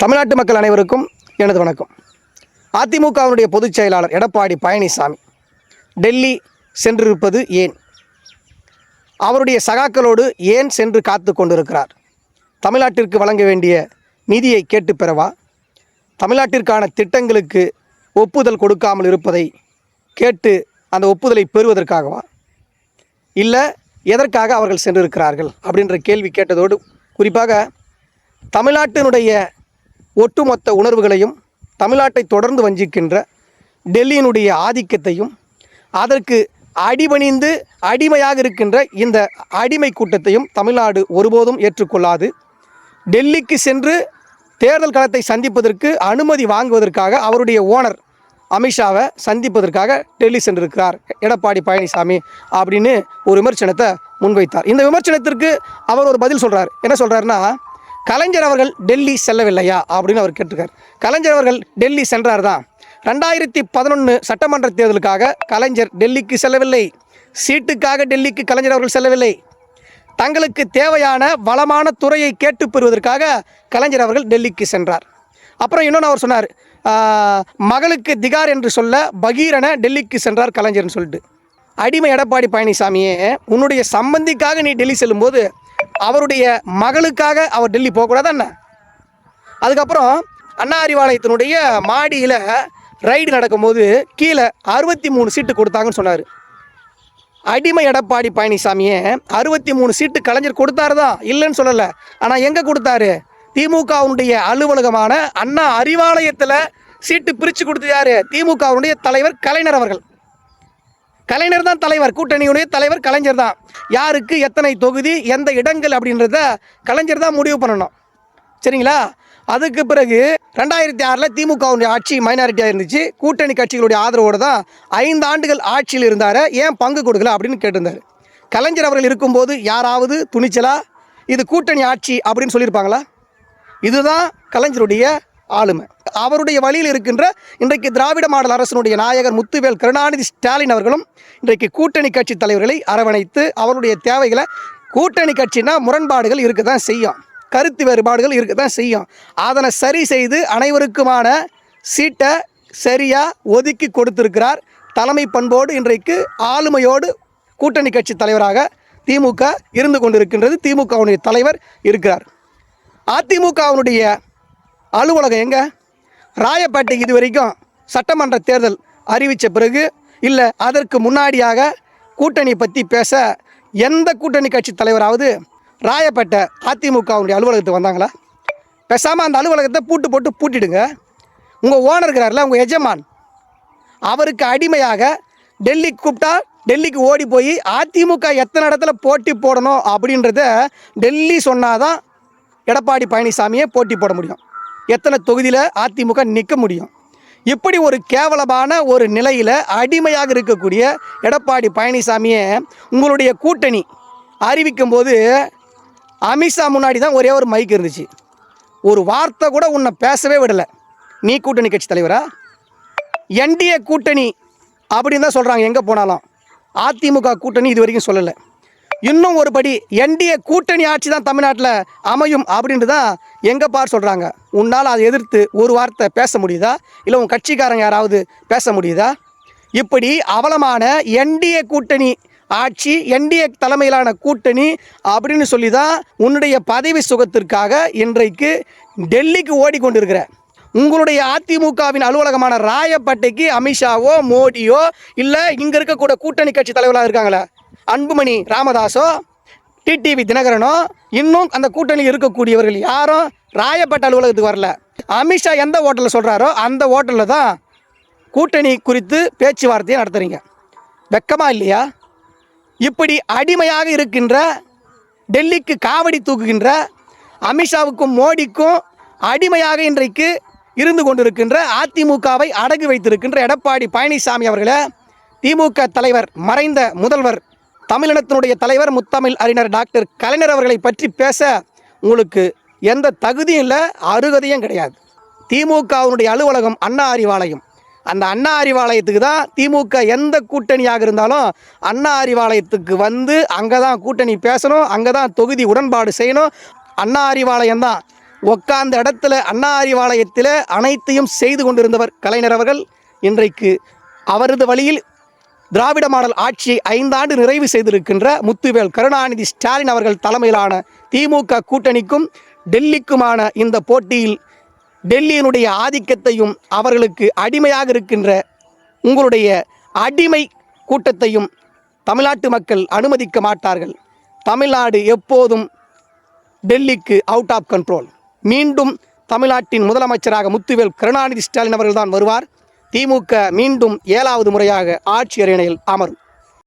தமிழ்நாட்டு மக்கள் அனைவருக்கும் எனது வணக்கம். அதிமுகவினுடைய பொதுச் செயலாளர் எடப்பாடி பழனிசாமி டெல்லி சென்றிருப்பது ஏன்? அவருடைய சகாக்களோடு ஏன் சென்று காத்து கொண்டிருக்கிறார்? தமிழ்நாட்டிற்கு வழங்க வேண்டிய நிதியை கேட்டு பெறவா? தமிழ்நாட்டிற்கான திட்டங்களுக்கு ஒப்புதல் கொடுக்காமல் இருப்பதை கேட்டு அந்த ஒப்புதலை பெறுவதற்காகவா? இல்லை எதற்காக அவர்கள் சென்றிருக்கிறார்கள் அப்படின்ற கேள்வி கேட்டதோடு குறிப்பாக தமிழ்நாட்டினுடைய ஒட்டுமொத்த உணர்வுகளையும் தமிழ்நாட்டை தொடர்ந்து வஞ்சிக்கின்ற டெல்லியினுடைய ஆதிக்கத்தையும் அதற்கு அடிபணிந்து அடிமையாக இருக்கின்ற இந்த அடிமை கூட்டத்தையும் தமிழ்நாடு ஒருபோதும் ஏற்றுக்கொள்ளாது. டெல்லிக்கு சென்று தேர்தல் களத்தை சந்திப்பதற்கு அனுமதி வாங்குவதற்காக அவருடைய ஓனர் அமித்ஷாவை சந்திப்பதற்காக டெல்லி சென்றிருக்கிறார் எடப்பாடி பழனிசாமி அப்படின்னு ஒரு விமர்சனத்தை முன்வைத்தார். இந்த விமர்சனத்திற்கு அவர் ஒரு பதில் சொல்கிறார். என்ன சொல்கிறாருன்னா, கலைஞர் அவர்கள் டெல்லி செல்லவில்லையா அப்படின்னு அவர் கேட்டிருக்கார். கலைஞர் அவர்கள் டெல்லி சென்றார் தான். 2011 சட்டமன்ற தேர்தலுக்காக கலைஞர் டெல்லிக்கு செல்லவில்லை. சீட்டுக்காக டெல்லிக்கு கலைஞர் அவர்கள் செல்லவில்லை. தங்களுக்கு தேவையான வளமான துறையை கேட்டு பெறுவதற்காக கலைஞர் அவர்கள் டெல்லிக்கு சென்றார். அப்புறம் இன்னொன்று அவர் சொன்னார், மகளுக்கு திகார் என்று சொல்ல பகீரனை டெல்லிக்கு சென்றார் கலைஞர்னு சொல்லிட்டு. அடிமை எடப்பாடி பழனிசாமியே, உன்னுடைய சம்பந்திக்காக நீ டெல்லி செல்லும்போது அவருடைய மகளுக்காக அவர் டெல்லி போகக்கூடாது என்ன? அதுக்கப்புறம் அண்ணா அறிவாலயத்தினுடைய மாடியில் ரைடு நடக்கும்போது கீழே 63 சீட்டு கொடுத்தாங்கன்னு சொன்னார். அடிமை எடப்பாடி பழனிசாமியே 63 சீட்டு கலைஞர் கொடுத்தாரு தான், இல்லைன்னு சொல்லலை. ஆனால் எங்கே கொடுத்தாரு? திமுகவுடைய அலுவலகமான அண்ணா அறிவாலயத்தில் சீட்டு பிரித்து கொடுத்தது யார்? திமுகவுடைய தலைவர் கலைஞர் அவர்கள். கலைஞர் தான் தலைவர், கூட்டணியுடைய தலைவர் கலைஞர் தான். யாருக்கு எத்தனை தொகுதி எந்த இடங்கள் அப்படின்றத கலைஞர் தான் முடிவு பண்ணணும். சரிங்களா? அதுக்கு பிறகு 2006 திமுகவுடைய ஆட்சி மைனாரிட்டியாக இருந்துச்சு. கூட்டணி கட்சிகளுடைய ஆதரவோடு தான் 5 ஆண்டுகள் ஆட்சியில் இருந்தார். ஏன் பங்கு கொடுக்கல அப்படின்னு கேட்டிருந்தார். கலைஞர் அவர்கள் இருக்கும்போது யாராவது துணிச்சலா இது கூட்டணி ஆட்சி அப்படின்னு சொல்லியிருப்பாங்களா? இதுதான் கலைஞருடைய ஆளுமை. அவருடைய வழியில் இருக்கின்ற இன்றைக்கு திராவிட மாடல் அரசினுடைய நாயகர் முத்துவேல் கருணாநிதி ஸ்டாலின் அவர்களும் இன்றைக்கு கூட்டணி கட்சி தலைவர்களை அரவணைத்து அவருடைய தேவைகளை, கூட்டணி கட்சினா முரண்பாடுகள் இருக்க தான் செய்யும், கருத்து வேறுபாடுகள் இருக்க தான் செய்யும், அதனை சரி செய்து அனைவருக்குமான சீட்டை சரியாக ஒதுக்கி கொடுத்திருக்கிறார். தலைமை பண்போடு இன்றைக்கு ஆளுமையோடு கூட்டணி கட்சி தலைவராக திமுக இருந்து கொண்டிருக்கின்றது. திமுகவுடைய தலைவர் இருக்கிறார். அதிமுகவுடைய அலுவலகம் எங்கே? ராயப்பேட்டைக்கு இது வரைக்கும் சட்டமன்ற தேர்தல் அறிவித்த பிறகு இல்லை அதற்கு முன்னாடியாக கூட்டணியை பற்றி பேச எந்த கூட்டணி கட்சி தலைவராவது ராயப்பேட்டை அதிமுகவுடைய அலுவலகத்துக்கு வந்தாங்களா? பேசாமல் அந்த அலுவலகத்தை பூட்டிடுங்க. உங்கள் ஓனர் இருக்கிறார்ல, உங்கள் எஜமான், அவருக்கு அடிமையாக டெல்லிக்கு கூப்பிட்டா டெல்லிக்கு ஓடி போய் அதிமுக எத்தனை இடத்துல போட்டி போடணும் அப்படின்றத டெல்லி சொன்னாதான் எடப்பாடி பழனிசாமியை போட்டி போட முடியும். எத்தனை தொகுதியில் அதிமுக நிற்க முடியும்? இப்படி ஒரு கேவலமான ஒரு நிலையில் அடிமையாக இருக்கக்கூடிய எடப்பாடி பழனிசாமியை உங்களுடைய கூட்டணி அறிவிக்கும் போது அமித்ஷா முன்னாடி தான் ஒரே ஒரு மைக் இருந்துச்சு. ஒரு வார்த்தை கூட உன்னை பேசவே விடலை. நீ கூட்டணி கட்சி தலைவரா? என்டிஏ கூட்டணி அப்படின்னு தான் சொல்கிறாங்க எங்கே போனாலும். அதிமுக கூட்டணி இது வரைக்கும் சொல்லலை. இன்னும் ஒரு படி என்டிஏ கூட்டணி ஆட்சி தான் தமிழ்நாட்டில் அமையும் அப்படின்ட்டு தான் எங்கே பார் சொல்கிறாங்க. உன்னால் அதை எதிர்த்து ஒரு வார்த்தை பேச முடியுதா? இல்லை உன் கட்சிக்காரங்க யாராவது பேச முடியுதா? இப்படி அவலமான என்டிஏ கூட்டணி ஆட்சி, என்டிஏ தலைமையிலான கூட்டணி அப்படின்னு சொல்லி தான் உன்னுடைய பதவி சுகத்திற்காக இன்றைக்கு டெல்லிக்கு ஓடிக்கொண்டிருக்கிற உங்களுடைய அதிமுகவின் அலுவலகமான ராயப்பேட்டைக்கு அமித்ஷாவோ மோடியோ இல்லை இங்கே இருக்கக்கூடிய கூட்டணி கட்சி தலைவர்களாக இருக்காங்களே அன்புமணி ராமதாஸோ டிடிவி தினகரனோ இன்னும் அந்த கூட்டணியில் இருக்கக்கூடியவர்கள் யாரும் ராயப்பேட்டை அலுவலகத்துக்கு வரல. அமித்ஷா எந்த ஹோட்டலில் சொல்கிறாரோ அந்த ஹோட்டலில் தான் கூட்டணி குறித்து பேச்சுவார்த்தையை நடத்துகிறீங்க. வெக்கமா இல்லையா? இப்படி அடிமையாக இருக்கின்ற, டெல்லிக்கு காவடி தூக்குகின்ற அமித்ஷாவுக்கும் மோடிக்கும் அடிமையாக இன்றைக்கு இருந்து கொண்டிருக்கின்ற அதிமுகவை அடகு வைத்திருக்கின்ற எடப்பாடி பழனிசாமி அவர்களை திமுக தலைவர், மறைந்த முதல்வர், தமிழினத்தினுடைய தலைவர், முத்தமிழ் அறிஞர் டாக்டர் கலைஞர் அவர்களை பற்றி பேச உங்களுக்கு எந்த தகுதியும் இல்லை, அருகதையும் கிடையாது. திமுகவினுடைய அலுவலகம் அண்ணா அறிவாலயம். அந்த அண்ணா அறிவாலயத்துக்கு தான் திமுக எந்த கூட்டணியாக இருந்தாலும் அண்ணா அறிவாலயத்துக்கு வந்து அங்கே தான் கூட்டணி பேசணும், அங்கே தான் தொகுதி உடன்பாடு செய்யணும். அண்ணா அறிவாலயம் தான் உட்கார்ந்த இடத்துல அண்ணா அறிவாலயத்தில் அனைத்தையும் செய்து கொண்டிருந்தவர் கலைஞர் அவர்கள். இன்றைக்கு அவரது வழியில் திராவிட மாடல் ஆட்சியை 5 ஆண்டு நிறைவு செய்திருக்கின்ற முத்துவேல் கருணாநிதி ஸ்டாலின் அவர்கள் தலைமையிலான திமுக கூட்டணிக்கும் டெல்லிக்குமான இந்த போட்டியில் டெல்லியினுடைய ஆதிக்கத்தையும் அவர்களுக்கு அடிமையாக இருக்கின்ற உங்களுடைய அடிமை கூட்டத்தையும் தமிழ்நாட்டு மக்கள் அனுமதிக்க மாட்டார்கள். தமிழ்நாடு எப்போதும் டெல்லிக்கு அவுட் ஆஃப் கண்ட்ரோல். மீண்டும் தமிழ்நாட்டின் முதலமைச்சராக முத்துவேல் கருணாநிதி ஸ்டாலின் அவர்கள்தான் வருவார். திமுக மீண்டும் 7வது முறையாக ஆட்சி அரியணையில் அமரும்.